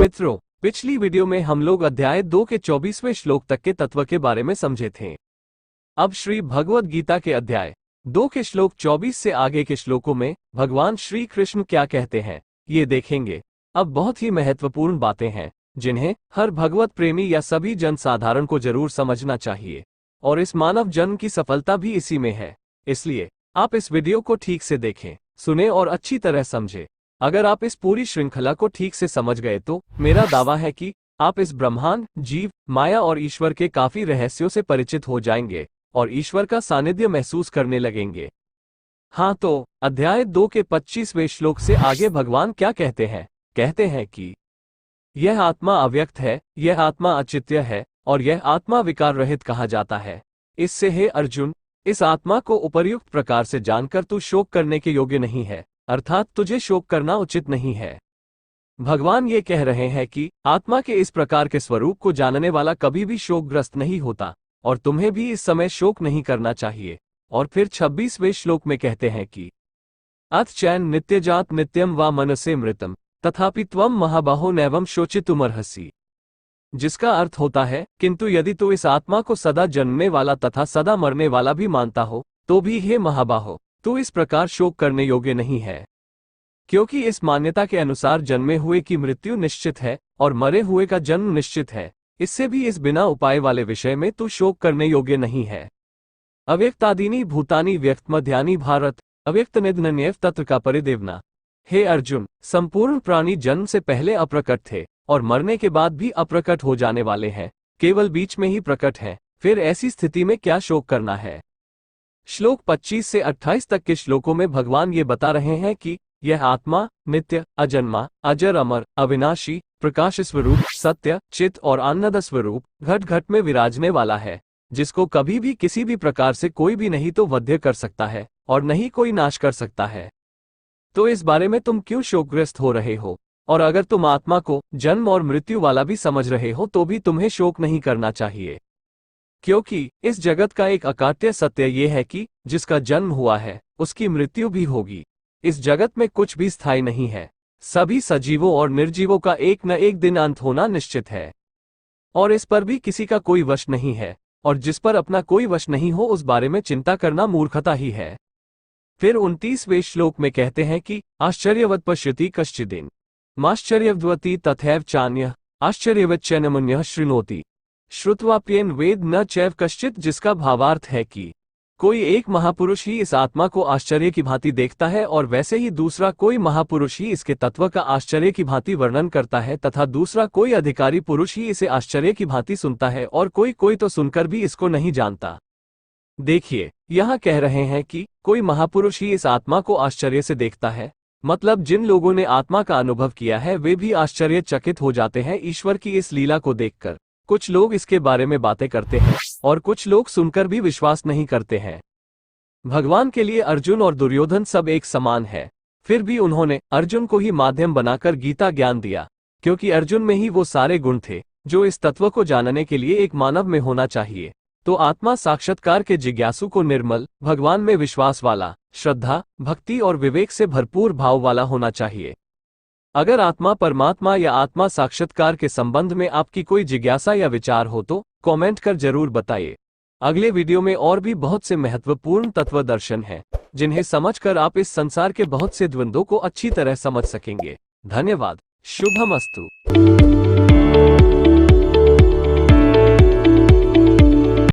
मित्रों, पिछली वीडियो में हम लोग अध्याय 2 के 24वें श्लोक तक के तत्व के बारे में समझे थे। अब श्री भगवद गीता के अध्याय 2 के श्लोक 24 से आगे के श्लोकों में भगवान श्री कृष्ण क्या कहते हैं ये देखेंगे। अब बहुत ही महत्वपूर्ण बातें हैं जिन्हें हर भगवत प्रेमी या सभी जन साधारण को जरूर समझना चाहिए, और इस मानव जन्म की सफलता भी इसी में है। इसलिए आप इस वीडियो को ठीक से देखें, सुने और अच्छी तरह समझें। अगर आप इस पूरी श्रृंखला को ठीक से समझ गए तो मेरा दावा है कि आप इस ब्रह्मांड, जीव, माया और ईश्वर के काफी रहस्यों से परिचित हो जाएंगे और ईश्वर का सानिध्य महसूस करने लगेंगे। हाँ, तो अध्याय 2 के 25वें श्लोक से आगे भगवान क्या कहते हैं? कहते हैं कि यह आत्मा अव्यक्त है, यह आत्मा अचित्य है और यह आत्मा विकार रहित कहा जाता है। इससे हे अर्जुन, इस आत्मा को उपर्युक्त प्रकार से जानकर तू शोक करने के योग्य नहीं है, अर्थात तुझे शोक करना उचित नहीं है। भगवान ये कह रहे हैं कि आत्मा के इस प्रकार के स्वरूप को जानने वाला कभी भी शोकग्रस्त नहीं होता और तुम्हें भी इस समय शोक नहीं करना चाहिए। और फिर 26वें श्लोक में कहते हैं कि अथ चैन नित्यजात नित्यम वा मनसे मृतम तथापि त्वम महाबाहो नैवम शोचितुमर्हसि, जिसका अर्थ होता है किंतु यदि तू इस आत्मा को सदा जन्मने वाला तथा सदा मरने वाला भी मानता हो तो भी हे महाबाहो, तू इस प्रकार शोक करने योग्य नहीं है, क्योंकि इस मान्यता के अनुसार जन्मे हुए की मृत्यु निश्चित है और मरे हुए का जन्म निश्चित है। इससे भी इस बिना उपाय वाले विषय में तू शोक करने योग्य नहीं है। अव्यक्तादीनी भूतानी व्यक्तमध्यानि भारत अव्यक्त निधनन्येव तत्र का परिदेवना। हे अर्जुन, संपूर्ण प्राणी जन्म से पहले अप्रकट थे और मरने के बाद भी अप्रकट हो जाने वाले हैं, केवल बीच में ही प्रकट हैं। फिर ऐसी स्थिति में क्या शोक करना है? श्लोक 25 से 28 तक के श्लोकों में भगवान ये बता रहे हैं कि यह आत्मा नित्य, अजन्मा, अजर, अमर, अविनाशी, प्रकाश स्वरूप, सत्य, चित और आनंद स्वरूप घट घट में विराजने वाला है, जिसको कभी भी किसी भी प्रकार से कोई भी नहीं तो वध्य कर सकता है और नहीं कोई नाश कर सकता है। तो इस बारे में तुम क्यों शोकग्रस्त हो रहे हो? और अगर तुम आत्मा को जन्म और मृत्यु वाला भी समझ रहे हो तो भी तुम्हें शोक नहीं करना चाहिए, क्योंकि इस जगत का एक अकाट्य सत्य ये है कि जिसका जन्म हुआ है उसकी मृत्यु भी होगी। इस जगत में कुछ भी स्थायी नहीं है। सभी सजीवों और निर्जीवों का एक न एक दिन अंत होना निश्चित है और इस पर भी किसी का कोई वश नहीं है, और जिस पर अपना कोई वश नहीं हो उस बारे में चिंता करना मूर्खता ही है। फिर 29वें श्लोक में कहते हैं कि आश्चर्यवत् पश्यति कश्चिदिन माश्चर्यवद्वति तथैव चान्यः आश्चर्यवच्चैनमन्यः शृणोति श्रुत्वाप्येन वेद न चैव कश्चित्, जिसका भावार्थ है कि कोई एक महापुरुष ही इस आत्मा को आश्चर्य की भांति देखता है और वैसे ही दूसरा कोई महापुरुष ही इसके तत्व का आश्चर्य की भांति वर्णन करता है, तथा दूसरा कोई अधिकारी पुरुष ही इसे आश्चर्य की भांति सुनता है और कोई तो सुनकर भी इसको नहीं जानता। देखिए, यहाँ कह रहे हैं कि कोई महापुरुष ही इस आत्मा को आश्चर्य से देखता है, मतलब जिन लोगों ने आत्मा का अनुभव किया है वे भी आश्चर्यचकित हो जाते हैं ईश्वर की इस लीला को देखकर। कुछ लोग इसके बारे में बातें करते हैं और कुछ लोग सुनकर भी विश्वास नहीं करते हैं। भगवान के लिए अर्जुन और दुर्योधन सब एक समान है, फिर भी उन्होंने अर्जुन को ही माध्यम बनाकर गीता ज्ञान दिया, क्योंकि अर्जुन में ही वो सारे गुण थे जो इस तत्व को जानने के लिए एक मानव में होना चाहिए। तो आत्मा साक्षात्कार के जिज्ञासु को निर्मल, भगवान में विश्वास वाला, श्रद्धा, भक्ति और विवेक से भरपूर भाव वाला होना चाहिए। अगर आत्मा परमात्मा या आत्मा साक्षात्कार के संबंध में आपकी कोई जिज्ञासा या विचार हो तो कमेंट कर जरूर बताइए। अगले वीडियो में और भी बहुत से महत्वपूर्ण तत्व दर्शन हैं जिन्हें समझकर आप इस संसार के बहुत से द्वंद्वों को अच्छी तरह समझ सकेंगे। धन्यवाद। शुभमस्तु।